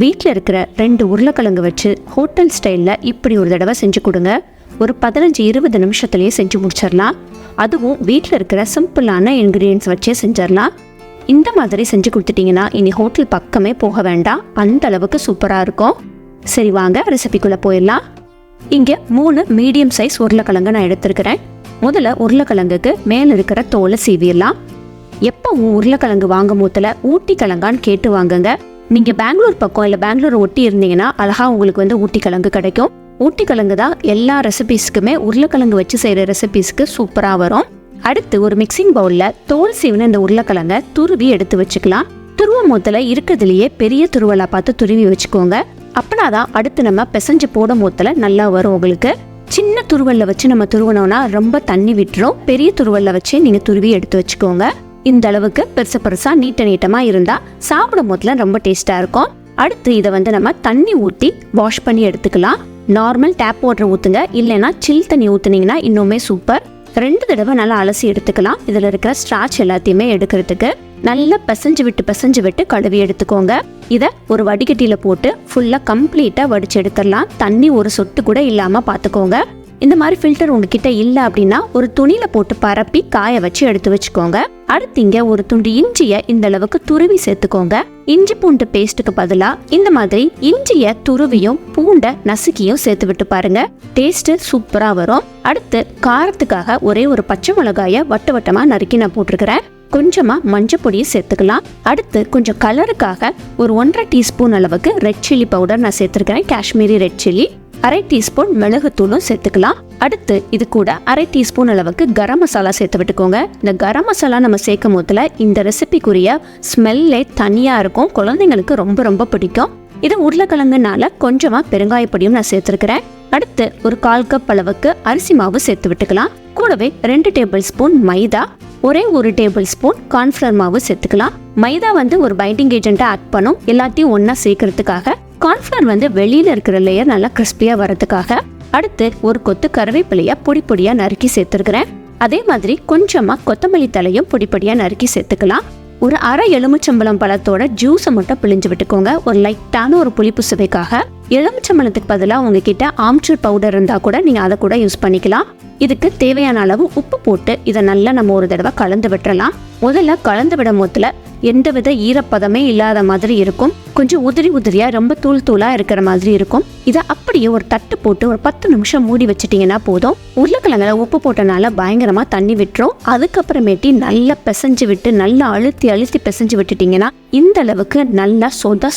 வீட்டில் இருக்கிற 2 உருளைக்கிழங்கு வச்சு ஹோட்டல் ஸ்டைலில் இப்படி ஒரு தடவை செஞ்சு கொடுங்க. ஒரு 15-20 நிமிஷத்துலேயே செஞ்சு முடிச்சிடலாம். அதுவும் வீட்டில் இருக்கிற சிம்பிளான இன்க்ரீடியன்ஸ் வச்சே செஞ்சிடலாம். இந்த மாதிரி செஞ்சு கொடுத்துட்டிங்கன்னா இனி ஹோட்டல் பக்கமே போக வேண்டாம், அந்த அளவுக்கு சூப்பராக இருக்கும். சரி வாங்க ரெசிபிக்குள்ளே போயிடலாம். இங்கே 3 மீடியம் சைஸ் உருளைக்கிழங்கு நான் எடுத்துருக்கிறேன். முதல்ல உருளைக்கிழங்குக்கு மேலே இருக்கிற தோலை சீவிடலாம். எப்பவும் உருளைக்கிழங்கு வாங்கும் போதில் ஊட்டி கிழங்கான்னு கேட்டு வாங்குங்க. நீங்கள் பெங்களூர் பக்கம் இல்லை பெங்களூர் ஒட்டி இருந்தீங்கன்னா அழகாக உங்களுக்கு ஊட்டி கிழங்கு கிடைக்கும். ஊட்டி கிழங்கு தான் எல்லா ரெசிபீஸ்க்குமே உருளைக்கிழங்கு வச்சு செய்கிற ரெசிபீஸ்க்கு சூப்பராக வரும். அடுத்து ஒரு மிக்சிங் பவுலில் தோல் சீவின இந்த உருளைக்கிழங்கை துருவி எடுத்து வச்சுக்கலாம். துருவம் மூத்தில் இருக்கிறதுலையே பெரிய துருவலாக பார்த்து துருவி வச்சுக்கோங்க. அப்படின்னா தான் அடுத்து நம்ம பிசைஞ்சு போடும் மூத்தில் நல்லா வரும். உங்களுக்கு சின்ன துருவலில் வச்சு நம்ம துருவனோன்னா ரொம்ப தண்ணி விட்டுரும். பெரிய துருவலில் வச்சு நீங்கள் துருவி எடுத்து வச்சுக்கோங்க. இந்த அளவுக்கு பெருசா நீட்டமாக இருந்தால் சாப்பிடும் போதில் ரொம்ப டேஸ்ட்டாக இருக்கும். அடுத்து இதை நம்ம தண்ணி ஊற்றி வாஷ் பண்ணி எடுத்துக்கலாம். நார்மல் டேப் வாட்டர் ஊற்றுங்க, இல்லைன்னா சில் தண்ணி ஊற்றுனீங்கன்னா இன்னுமே சூப்பர். 2 தடவை நல்லா அலசி எடுத்துக்கலாம். இதில் இருக்கிற ஸ்ட்ராச் எல்லாத்தையுமே எடுக்கிறதுக்கு நல்லா பிசைஞ்சு விட்டு கழுவி எடுத்துக்கோங்க. இதை ஒரு வடிகட்டியில் போட்டு ஃபுல்லாக கம்ப்ளீட்டாக வடிச்சு எடுத்துடலாம். தண்ணி ஒரு சொட்டு கூட இல்லாமல் பார்த்துக்கோங்க. இந்த மாதிரி ஃபில்டர் உங்ககிட்ட இல்லை அப்படின்னா ஒரு துணியில் போட்டு பரப்பி காய வச்சு எடுத்து வச்சுக்கோங்க. அடுத்து இங்கே ஒரு துண்டு இஞ்சியை இந்த அளவுக்கு துருவி சேர்த்துக்கோங்க. இஞ்சி பூண்டு பேஸ்ட்டுக்கு பதிலாக இந்த மாதிரி இஞ்சியை துருவியும் பூண்டை நசுக்கியும் சேர்த்து விட்டு பாருங்க, டேஸ்ட் சூப்பராக வரும். அடுத்து காரத்துக்காக ஒரே ஒரு பச்சை மிளகாயை வட்டமாக நறுக்கி நான் போட்டிருக்கிறேன். கொஞ்சமா மஞ்சள் பொடியை சேர்த்துக்கலாம். அடுத்து கொஞ்சம் கலருக்காக ஒரு 1.5 டீஸ்பூன் அளவுக்கு ரெட் சில்லி பவுடர் நான் சேர்த்துருக்கிறேன், காஷ்மீரி ரெட் சில்லி. 1/2 டீஸ்பூன் மிளகுத்தூளும் சேர்த்துக்கலாம். அடுத்து இது கூட 1/2 டீஸ்பூன் அளவுக்கு கரம் மசாலா சேர்த்து விட்டுக்கோங்க. இந்த கரம் மசாலா நம்ம சேர்க்கும் போதுல இந்த ரெசிபிக்குரிய ஸ்மெல்லே தனியாக இருக்கும். குழந்தைங்களுக்கு ரொம்ப ரொம்ப பிடிக்கும். இது உருளைக்கிழங்குனால கொஞ்சமா பெருங்காயப்பொடியும் நான் சேர்த்துருக்கிறேன். அடுத்து ஒரு 1/4 கப் அளவுக்கு அரிசி மாவு சேர்த்து விட்டுக்கலாம். கூடவே 2 டேபிள் ஸ்பூன் மைதா, ஒரே 1 டேபிள் ஸ்பூன் கார்ன்ஃப்ளவர் மாவு சேர்த்துக்கலாம். மைதா ஒரு பைண்டிங் ஏஜென்ட்டை ஆட் பண்ணும், எல்லாத்தையும் ஒன்னா சேர்க்கறதுக்காக. கார்ன்ஃப்ளவர் வெளியில இருக்கிற லேயர் நல்லா கிறிஸ்பியா வரதுக்காக. அடுத்து ஒரு கொத்து கருவேப்பிலைய பொடியா நறுக்கி சேர்த்துருக்கிறேன். அதே மாதிரி கொஞ்சமா கொத்தமல்லி தலையும் பொடியா நறுக்கி சேர்த்துக்கலாம். ஒரு 1/2 எலுமிச்சம்பழம் பழத்தோட ஜூஸை மட்டும் பிழிஞ்சு விட்டுக்கோங்க, ஒரு லைட்டான ஒரு புளிப்பு சுவைக்காக. எலுமிச்சம்பழத்துக்கு பதிலாக உங்ககிட்ட ஆம்ச்சூர் பவுடர் இருந்தா கூட நீங்க அதை கூட யூஸ் பண்ணிக்கலாம். இதுக்கு தேவையான அளவு உப்பு போட்டு இதை நல்லா நம்ம ஒரு தடவை கலந்து விட்டுறலாம். முதல்ல கலந்து விடும் போதுல எந்தவித ஈரப்பதமே இல்லாத மாதிரி இருக்கும். கொஞ்சம் உதிரியா ரொம்ப தூளா இருக்கிற மாதிரி இருக்கும். இதை அப்படியே ஒரு தட்டு போட்டு ஒரு 10 நிமிஷம் மூடி வச்சிட்டீங்கன்னா போதும். உருளைக்கிழங்குல உப்பு போட்டனால பயங்கரமா தண்ணி விட்டுரும். அதுக்கப்புறமேட்டி நல்லா பிசைஞ்சு விட்டு நல்லா அழுத்தி பிசைஞ்சு விட்டுட்டீங்கன்னா இந்த அளவுக்கு நல்லா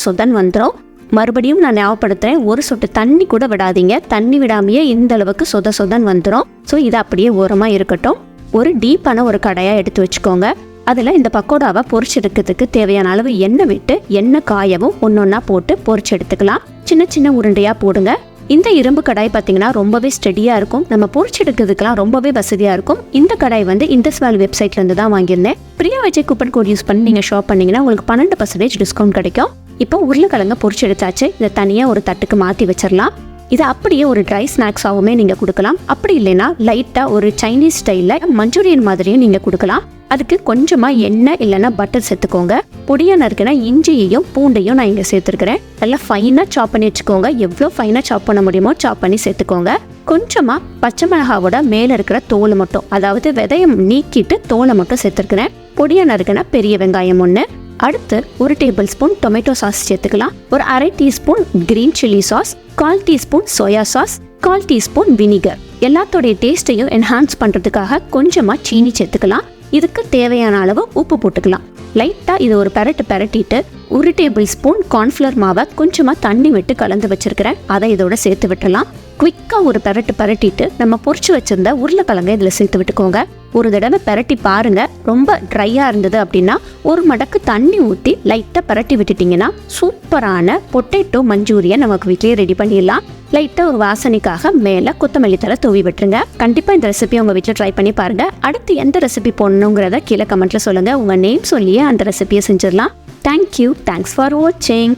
சொதன்னு வந்துடும். மறுபடியும் நான் ஞாபகப்படுத்துறேன், ஒரு சொட்டு தண்ணி கூட விடாதீங்க. தண்ணி விடாமையே இந்த அளவுக்கு சொதன்னு வந்துடும். ஸோ இது அப்படியே ஓரமா இருக்கட்டும். ஒரு டீப்பான ஒரு கடாயா எடுத்து வச்சுக்கோங்க. அதில் இந்த பக்கோடாவை பொரிச்செடுக்கிறதுக்கு தேவையான அளவு எண்ணெய் விட்டு எண்ணெய் காயவும் ஒன்னொன்னா போட்டு பொரிச்சு எடுத்துக்கலாம். சின்ன உருண்டையா போடுங்க. இந்த இரும்பு கடாய் பார்த்தீங்கன்னா ரொம்பவே ஸ்டெடியா இருக்கும். நம்ம பொரிச்செடுக்கிறதுக்கெல்லாம் ரொம்பவே வசதியா இருக்கும். இந்த கடாய் இண்டஸ்வேல் வெப்சைட்ல இருந்து தான் வாங்கியிருந்தேன். Priya Vijay coupon code use பண்ணி நீங்க ஷாப் பண்ணீங்கன்னா உங்களுக்கு 12% டிஸ்கவுண்ட் கிடைக்கும். இப்போ உருளைக்கிழங்க பொரிச்சு எடுத்தாச்சு. இதை தனியா ஒரு தட்டுக்கு மாற்றி வச்சிடலாம். இதை அப்படியே ஒரு ட்ரை ஸ்நாக்ஸாகவுமே நீங்கள் கொடுக்கலாம். அப்படி இல்லைன்னா லைட்டாக ஒரு சைனீஸ் ஸ்டைலில் மஞ்சூரியன் மாதிரியும் நீங்கள் கொடுக்கலாம். அதுக்கு கொஞ்சமாக எண்ணெய் இல்லைன்னா பட்டர் சேர்த்துக்கோங்க. பொடியாக நறுக்கின இஞ்சியையும் பூண்டையும் நான் இங்கே சேர்த்துருக்கிறேன். நல்லா ஃபைனாக சாப் பண்ணி வச்சுக்கோங்க. எவ்வளோ ஃபைனாக சாப் பண்ண முடியுமோ சாப் பண்ணி சேர்த்துக்கோங்க. கொஞ்சமாக பச்சை மிளகாவோட மேலே இருக்கிற தோலை மட்டும், அதாவது விதையை நீக்கிட்டு தோலை மட்டும் சேர்த்துருக்கிறேன். பொடியாக நறுக்கின பெரிய வெங்காயம் 1. அடுத்து 1 டேபிள் ஸ்பூன் டொமேட்டோ சாஸ் சேர்த்துக்கலாம். ஒரு 1/2 teaspoon green chilli sauce, 1/4 teaspoon soya sauce, 1/4 teaspoon vinegar. எல்லாத்தோடைய டேஸ்ட்டையும் என்ஹான்ஸ் பண்றதுக்காக கொஞ்சமா சீனி சேர்த்துக்கலாம். இதுக்கு தேவையான அளவு உப்பு போட்டுக்கலாம். லைட்டா இது ஒரு பெரட்டிட்டு 1 டேபிள் ஸ்பூன் கார்ன்ஃப்ளவர் மாவை கொஞ்சமா தண்ணி விட்டு கலந்து வச்சிருக்கிறேன், அதை இதோட சேர்த்து விட்டுலாம். குவிக்கா ஒரு பெரட்டிட்டு நம்ம பொரிச்சு வச்சிருந்த உருளைக்கிழங்கை இதுல சேர்த்து விட்டுக்கோங்க. ஒரு தடவை பெரட்டி பாருங்க. ரொம்ப ட்ரையா இருந்தது அப்படின்னா 1 மடக்கு தண்ணி ஊற்றி லைட்டா பெரட்டி விட்டுட்டீங்கன்னா சூப்பரான பொட்டேட்டோ மஞ்சூரியன் நமக்கு வீட்லயே ரெடி பண்ணிடலாம். லைட்டா ஒரு வாசனைக்காக மேல கொத்தமல்லி தலை தூவி விட்டுருங்க. கண்டிப்பா இந்த ரெசிபி உங்க வீட்டில் ட்ரை பண்ணி பாருங்க. அடுத்து எந்த ரெசிபி போடணுங்கிறத கீழே கமெண்ட்ல சொல்லுங்க. உங்க நேம் சொல்லியே அந்த ரெசிபியை செஞ்சிடலாம். தேங்க்யூ. தேங்க்ஸ் ஃபார் வாட்சிங்.